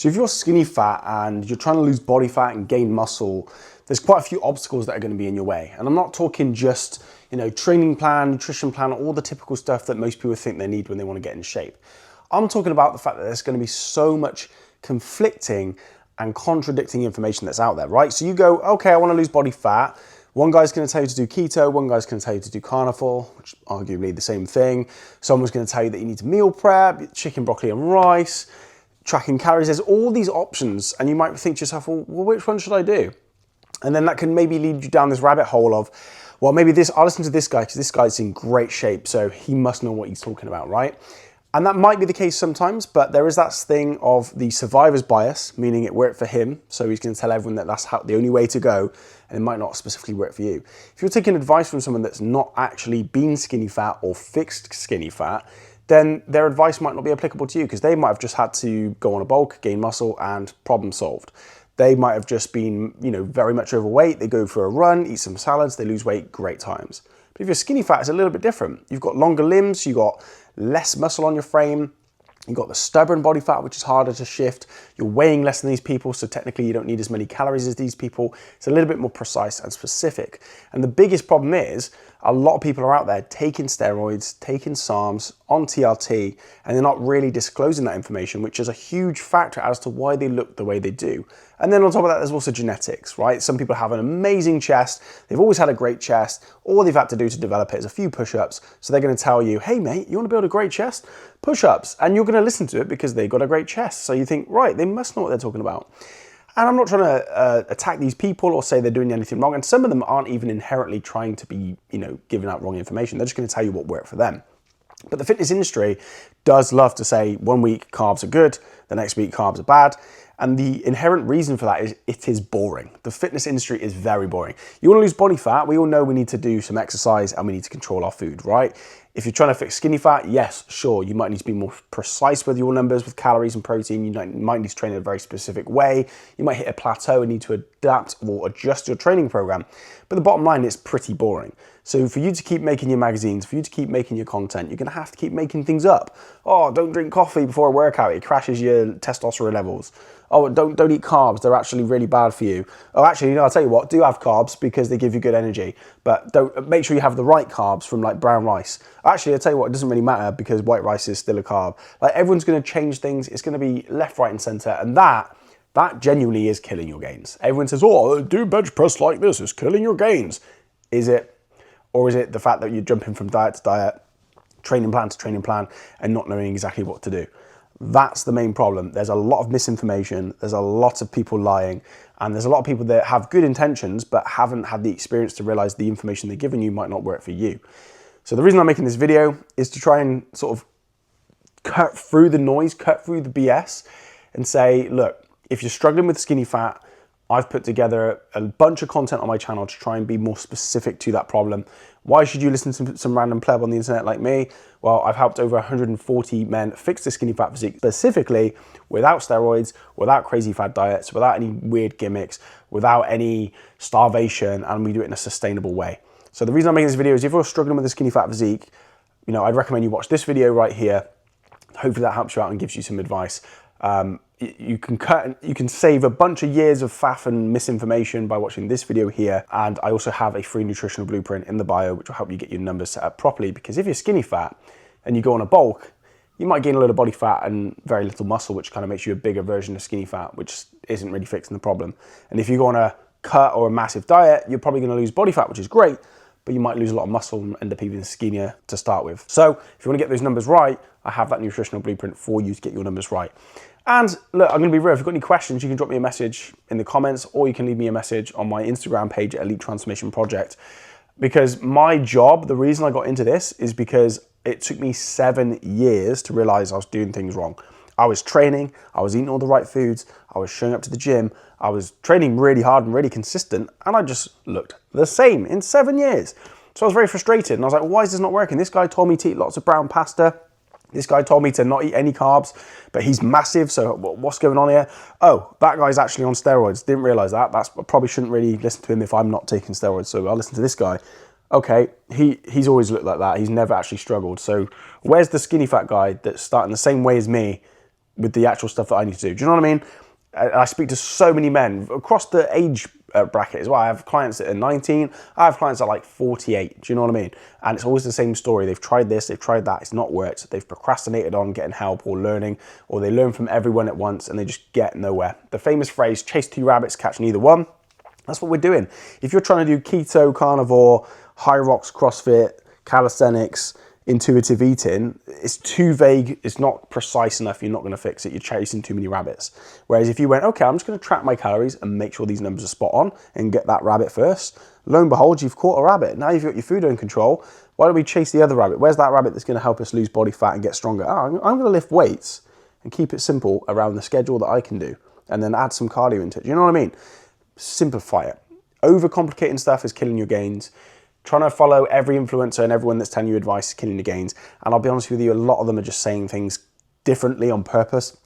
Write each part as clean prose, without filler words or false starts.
So if you're skinny fat and you're trying to lose body fat and gain muscle, there's quite a few obstacles that are going to be in your way. And I'm not talking just, training plan, nutrition plan, all the typical stuff that most people think they need when they want to get in shape. I'm talking about the fact that there's going to be so much conflicting and contradicting information that's out there, right? So you go, okay, I want to lose body fat. One guy's going to tell you to do keto, one guy's going to tell you to do carnivore, which is arguably the same thing. Someone's going to tell you that you need to meal prep, chicken, broccoli and rice, tracking calories. There's all these options and you might think to yourself, well, which one should I do? And then that can maybe lead you down this rabbit hole of, well, maybe I'll listen to this guy because this guy's in great shape, so he must know what he's talking about, right? And that might be the case sometimes, but there is that thing of the survivor's bias, meaning it worked for him, so he's going to tell everyone that that's the only way to go, and it might not specifically work for you. If you're taking advice from someone that's not actually been skinny fat or fixed skinny fat, then their advice might not be applicable to you because they might have just had to go on a bulk, gain muscle, and problem solved. They might have just been, very much overweight. They go for a run, eat some salads, they lose weight, great times. But if you're skinny fat, it's a little bit different. You've got longer limbs, you've got less muscle on your frame, you've got the stubborn body fat, which is harder to shift. You're weighing less than these people, so technically you don't need as many calories as these people. It's a little bit more precise and specific. And the biggest problem is a lot of people are out there taking steroids, taking SARMs, on TRT, and they're not really disclosing that information, which is a huge factor as to why they look the way they do. And then on top of that, there's also genetics, right? Some people have an amazing chest. They've always had a great chest. All they've had to do to develop it is a few push-ups. So they're going to tell you, hey mate, you want to build a great chest? Push-ups. And you're going to listen to it because they've got a great chest. So you think, right, they must know what they're talking about. And I'm not trying to attack these people or say they're doing anything wrong. And some of them aren't even inherently trying to be, giving out wrong information. They're just going to tell you what worked for them. But the fitness industry does love to say 1 week carbs are good, the next week carbs are bad. And the inherent reason for that is it is boring. The fitness industry is very boring. You want to lose body fat, we all know we need to do some exercise and we need to control our food, right? If you're trying to fix skinny fat, yes, sure, you might need to be more precise with your numbers, with calories and protein. You might need to train in a very specific way. You might hit a plateau and need to adapt or adjust your training program. But the bottom line is pretty boring. So for you to keep making your magazines, for you to keep making your content, you're gonna have to keep making things up. Oh, don't drink coffee before a workout, it crashes your testosterone levels. Oh, don't eat carbs, they're actually really bad for you. Oh, actually, I'll tell you what, do have carbs because they give you good energy, but make sure you have the right carbs from like brown rice. Actually, I'll tell you what, it doesn't really matter because white rice is still a carb. Like everyone's gonna change things, it's gonna be left, right, and center, and that genuinely is killing your gains. Everyone says, oh, do bench press like this, it's killing your gains. Is it? Or is it the fact that you're jumping from diet to diet, training plan to training plan, and not knowing exactly what to do? That's the main problem. There's a lot of misinformation, there's a lot of people lying, and there's a lot of people that have good intentions but haven't had the experience to realize the information they're giving you might not work for you. So the reason I'm making this video is to try and sort of cut through the noise, cut through the BS, and say, look, if you're struggling with skinny fat, I've put together a bunch of content on my channel to try and be more specific to that problem. Why should you listen to some random pleb on the internet like me? Well, I've helped over 140 men fix their skinny fat physique specifically without steroids, without crazy fad diets, without any weird gimmicks, without any starvation, and we do it in a sustainable way. So the reason I'm making this video is if you're struggling with a skinny fat physique, I'd recommend you watch this video right here. Hopefully that helps you out and gives you some advice. You can save a bunch of years of faff and misinformation by watching this video here. And I also have a free nutritional blueprint in the bio, which will help you get your numbers set up properly. Because if you're skinny fat and you go on a bulk, you might gain a lot of body fat and very little muscle, which kind of makes you a bigger version of skinny fat, which isn't really fixing the problem. And if you go on a cut or a massive diet, you're probably going to lose body fat, which is great, but you might lose a lot of muscle and end up even skinnier to start with. So if you want to get those numbers right, I have that nutritional blueprint for you to get your numbers right. And look, I'm going to be real. If you've got any questions, you can drop me a message in the comments, or you can leave me a message on my Instagram page at Elite Transformation Project. Because my job, the reason I got into this is because it took me 7 years to realize I was doing things wrong. I was training, I was eating all the right foods, I was showing up to the gym, I was training really hard and really consistent, and I just looked the same in 7 years. So I was very frustrated, and I was like, why is this not working? This guy told me to eat lots of brown pasta. This guy told me to not eat any carbs, but he's massive, so what's going on here? Oh, that guy's actually on steroids. Didn't realize that. I probably shouldn't really listen to him if I'm not taking steroids, so I'll listen to this guy. Okay, he's always looked like that. He's never actually struggled. So where's the skinny fat guy that's starting the same way as me, with the actual stuff that I need to do. Do you know what I mean? I speak to so many men across the age bracket as well. I have clients that are 19. I have clients that are like 48. Do you know what I mean? And it's always the same story. They've tried this, they've tried that. It's not worked. They've procrastinated on getting help or learning, or they learn from everyone at once and they just get nowhere. The famous phrase, chase two rabbits, catch neither one. That's what we're doing. If you're trying to do keto, carnivore, high rocks, CrossFit, calisthenics, intuitive eating, it's too vague, it's not precise enough, you're not going to fix it, you're chasing too many rabbits. Whereas if you went, okay, I'm just going to track my calories and make sure these numbers are spot on and get that rabbit first, lo and behold, you've caught a rabbit. Now you've got your food under control. Why don't we chase the other rabbit? Where's that rabbit that's going to help us lose body fat and get stronger? Oh, I'm going to lift weights and keep it simple around the schedule that I can do, and then add some cardio into it. You know what I mean? Simplify it. Overcomplicating stuff is killing your gains. Trying to follow every influencer and everyone that's telling you advice is killing your gains. And I'll be honest with you, a lot of them are just saying things differently on purpose,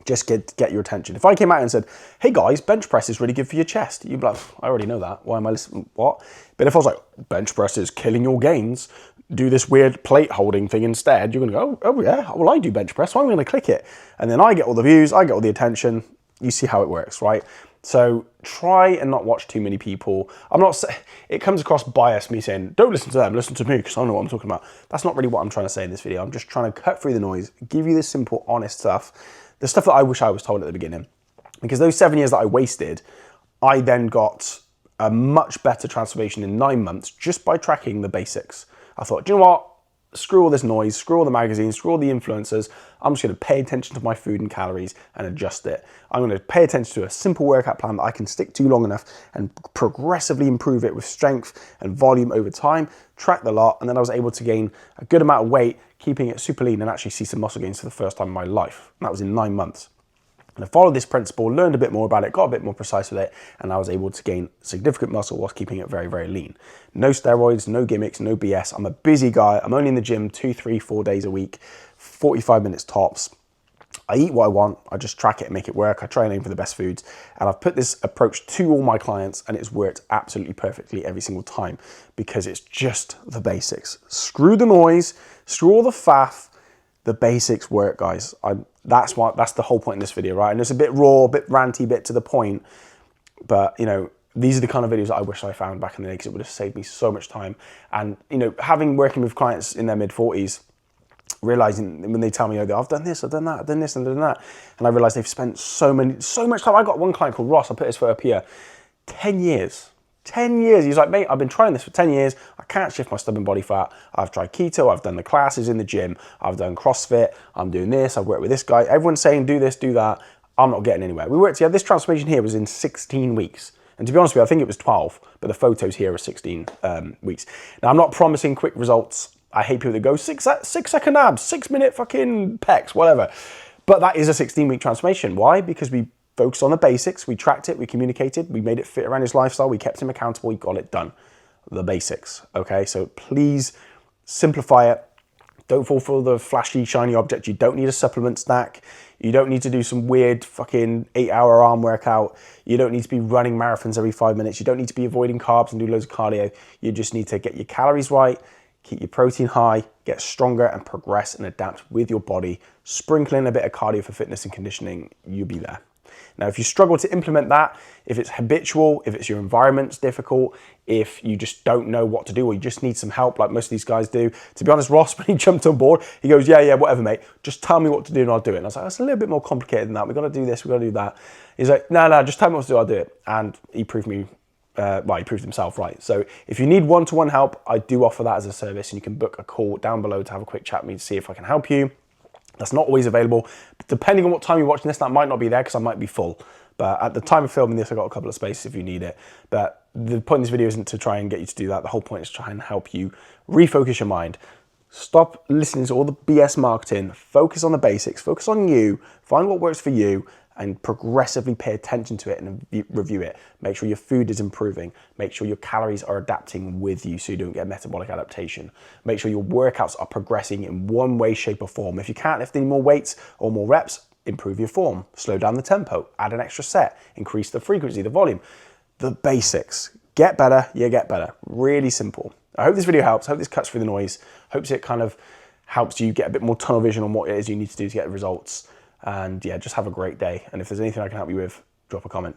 just get your attention. If I came out and said, hey guys, bench press is really good for your chest, you'd be like, I already know that. Why am I listening? What? But if I was like, bench press is killing your gains, do this weird plate holding thing instead, you're going to go, oh yeah, well I do bench press, so I'm going to click it. And then I get all the views, I get all the attention. You see how it works, right? So try and not watch too many people. It comes across biased, me saying, don't listen to them, listen to me, because I know what I'm talking about. That's not really what I'm trying to say in this video. I'm just trying to cut through the noise, give you the simple, honest stuff, the stuff that I wish I was told at the beginning. Because those 7 years that I wasted, I then got a much better transformation in 9 months just by tracking the basics. I thought, do you know what? Screw all this noise, screw all the magazines, screw all the influencers. I'm just going to pay attention to my food and calories and adjust it. I'm going to pay attention to a simple workout plan that I can stick to long enough and progressively improve it with strength and volume over time, track the lot, and then I was able to gain a good amount of weight, keeping it super lean and actually see some muscle gains for the first time in my life. And that was in 9 months. And I followed this principle, learned a bit more about it, got a bit more precise with it, and I was able to gain significant muscle whilst keeping it very, very lean. No steroids, no gimmicks, no BS. I'm a busy guy. I'm only in the gym 2, 3, 4 days a week, 45 minutes tops. I eat what I want. I just track it and make it work. I try and aim for the best foods. And I've put this approach to all my clients and it's worked absolutely perfectly every single time because it's just the basics. Screw the noise, screw all the faff. The basics work, guys. That's the whole point in this video, right? And it's a bit raw, a bit ranty, a bit to the point. But, you know, these are the kind of videos that I wish I found back in the day because it would have saved me so much time. And, you know, working with clients in their mid-40s, realizing when they tell me, oh, I've done this, I've done that, I've done this and done that. And I realized they've spent so much time. I got one client called Ross, I put his photo up here, 10 years. 10 years. He's like, mate, I've been trying this for 10 years. I can't shift my stubborn body fat. I've tried keto. I've done the classes in the gym. I've done CrossFit. I'm doing this. I've worked with this guy. Everyone's saying, do this, do that. I'm not getting anywhere. We worked together. This transformation here was in 16 weeks. And to be honest with you, I think it was 12, but the photos here are 16 weeks. Now, I'm not promising quick results. I hate people that go 6-second abs, 6-minute fucking pecs, whatever. But that is a 16-week transformation. Why? Because we focused on the basics, we tracked it, we communicated, we made it fit around his lifestyle, we kept him accountable, he got it done. The basics, okay? So please simplify it. Don't fall for the flashy, shiny object. You don't need a supplement stack. You don't need to do some weird fucking 8-hour arm workout. You don't need to be running marathons every 5 minutes. You don't need to be avoiding carbs and do loads of cardio. You just need to get your calories right, keep your protein high, get stronger and progress and adapt with your body. Sprinkle in a bit of cardio for fitness and conditioning, you'll be there. Now, if you struggle to implement that, if it's habitual, if it's your environment's difficult, if you just don't know what to do or you just need some help like most of these guys do. To be honest, Ross, when he jumped on board, he goes, yeah, whatever, mate. Just tell me what to do and I'll do it. And I was like, that's a little bit more complicated than that. We've got to do this, we've got to do that. He's like, no, just tell me what to do, I'll do it. And he proved me, he proved himself right. So if you need one-to-one help, I do offer that as a service and you can book a call down below to have a quick chat with me to see if I can help you. That's not always available. But depending on what time you're watching this, that might not be there because I might be full. But at the time of filming this, I've got a couple of spaces if you need it. But the point of this video isn't to try and get you to do that. The whole point is to try and help you refocus your mind. Stop listening to all the BS marketing. Focus on the basics. Focus on you. Find what works for you and progressively pay attention to it and review it. Make sure your food is improving. Make sure your calories are adapting with you so you don't get metabolic adaptation. Make sure your workouts are progressing in one way, shape or form. If you can't lift any more weights or more reps, improve your form, slow down the tempo, add an extra set, increase the frequency, the volume. The basics. Get better, you get better. Really simple. I hope this video helps. I hope this cuts through the noise. Hopes it kind of helps you get a bit more tunnel vision on what it is you need to do to get the results. And yeah, just have a great day. And if there's anything I can help you with, drop a comment.